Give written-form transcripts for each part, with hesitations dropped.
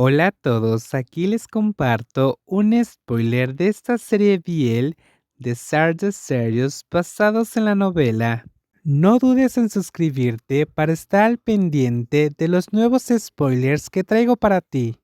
Hola a todos, aquí les comparto un spoiler de esta serie BL de Stardust Series basados en la novela. No dudes en suscribirte para estar al pendiente de los nuevos spoilers que traigo para ti.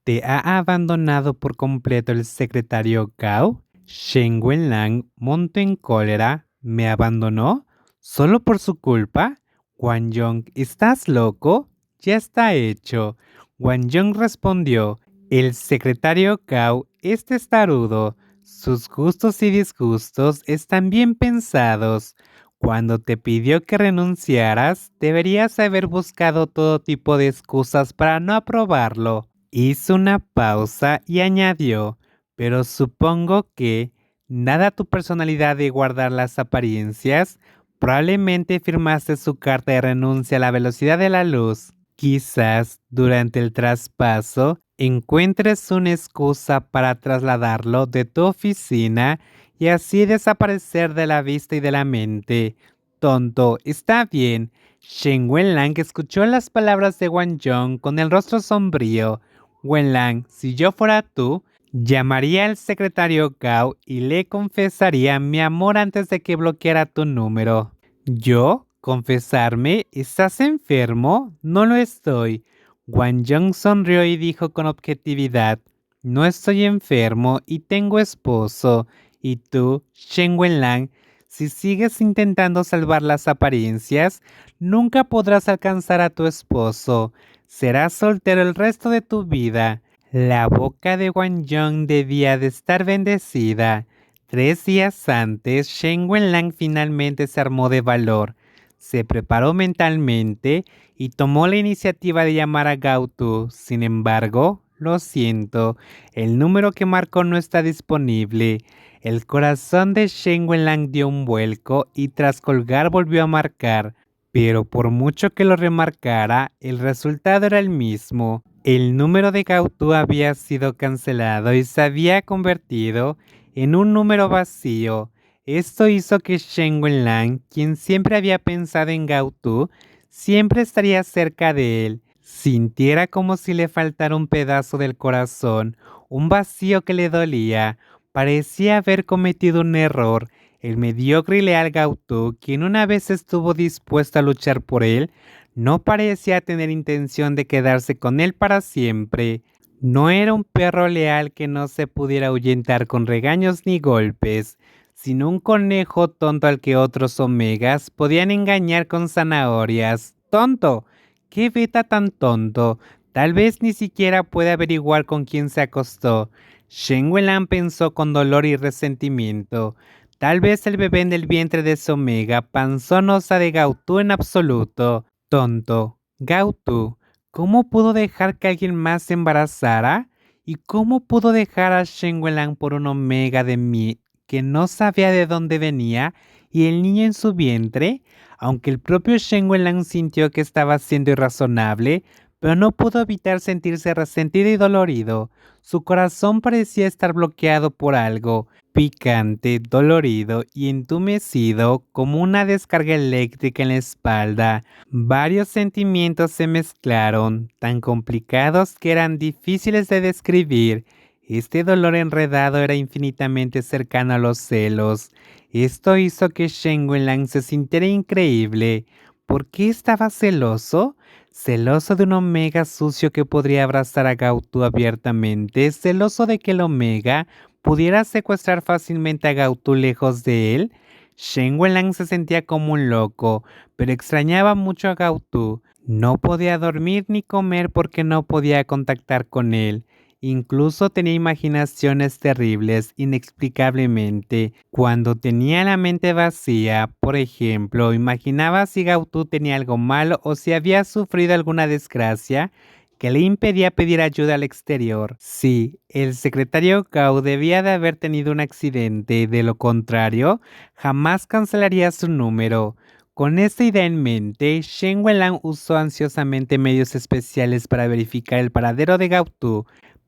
¿Te ha abandonado por completo el secretario Gao? Shen Wenlang, monto en cólera, ¿me abandonó? ¿Solo por su culpa? Wang Yong, ¿estás loco? Ya está hecho. Wang Yong respondió, el secretario Gao es testarudo. Sus gustos y disgustos están bien pensados. Cuando te pidió que renunciaras, deberías haber buscado todo tipo de excusas para no aprobarlo. Hizo una pausa y añadió, pero supongo que, dada tu personalidad de guardar las apariencias, probablemente firmaste su carta de renuncia a la velocidad de la luz. Quizás durante el traspaso encuentres una excusa para trasladarlo de tu oficina y así desaparecer de la vista y de la mente. Tonto, está bien. Shen Wenlang escuchó las palabras de Wang Yong con el rostro sombrío. Wenlang, si yo fuera tú, llamaría al secretario Gao y le confesaría mi amor antes de que bloqueara tu número. ¿Yo? ¿Confesarme? ¿Estás enfermo? No lo estoy. Wang Yong sonrió y dijo con objetividad, no estoy enfermo y tengo esposo. Y tú, Shen Wenlang, si sigues intentando salvar las apariencias, nunca podrás alcanzar a tu esposo. Serás soltero el resto de tu vida. La boca de Wang Yong debía de estar bendecida. 3 días antes, Shen Wenlang finalmente se armó de valor. Se preparó mentalmente y tomó la iniciativa de llamar a Gautu. Sin embargo, lo siento, el número que marcó no está disponible. El corazón de Shen Wenlang dio un vuelco y tras colgar volvió a marcar. Pero por mucho que lo remarcara, el resultado era el mismo. El número de Gautu había sido cancelado y se había convertido en un número vacío. Esto hizo que Shen Wenlang, quien siempre había pensado en Gautu, siempre estaría cerca de él, sintiera como si le faltara un pedazo del corazón, un vacío que le dolía. Parecía haber cometido un error. El mediocre y leal Gautu, quien una vez estuvo dispuesto a luchar por él, no parecía tener intención de quedarse con él para siempre. No era un perro leal que no se pudiera ahuyentar con regaños ni golpes, sino un conejo tonto al que otros omegas podían engañar con zanahorias. ¡Tonto! ¡Qué beta tan tonto! Tal vez ni siquiera puede averiguar con quién se acostó. Shen Welan pensó con dolor y resentimiento. Tal vez el bebé en el vientre de su omega panzón osa de Gautu en absoluto. Tonto. Gautu. ¿Cómo pudo dejar que alguien más se embarazara? ¿Y cómo pudo dejar a Shen Welan por un omega de mí que no sabía de dónde venía y el niño en su vientre? Aunque el propio Shen Welan sintió que estaba siendo irrazonable, pero no pudo evitar sentirse resentido y dolorido. Su corazón parecía estar bloqueado por algo, picante, dolorido y entumecido como una descarga eléctrica en la espalda. Varios sentimientos se mezclaron, tan complicados que eran difíciles de describir. Este dolor enredado era infinitamente cercano a los celos. Esto hizo que Shen Wenlang se sintiera increíble. ¿Por qué estaba celoso? Celoso de un omega sucio que podría abrazar a Gautu abiertamente, celoso de que el omega pudiera secuestrar fácilmente a Gautu lejos de él. Shen Wenlang se sentía como un loco, pero extrañaba mucho a Gautu. No podía dormir ni comer porque no podía contactar con él. Incluso tenía imaginaciones terribles, inexplicablemente. Cuando tenía la mente vacía, por ejemplo, imaginaba si Gautu tenía algo malo o si había sufrido alguna desgracia que le impedía pedir ayuda al exterior. Sí, el secretario Gao debía de haber tenido un accidente, de lo contrario, jamás cancelaría su número. Con esta idea en mente, Shen Welan usó ansiosamente medios especiales para verificar el paradero de Gautu,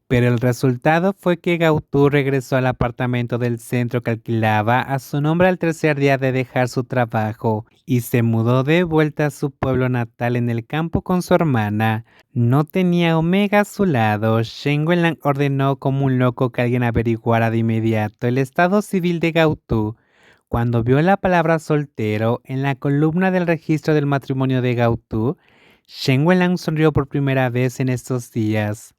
Pero el resultado fue que Gautú regresó al apartamento del centro que alquilaba a su nombre al tercer día de dejar su trabajo y se mudó de vuelta a su pueblo natal en el campo con su hermana. No tenía Omega a su lado. Shen Wenlan ordenó como un loco que alguien averiguara de inmediato el estado civil de Gautú. Cuando vio la palabra soltero en la columna del registro del matrimonio de Gautú, Shen Wenlan sonrió por primera vez en estos días.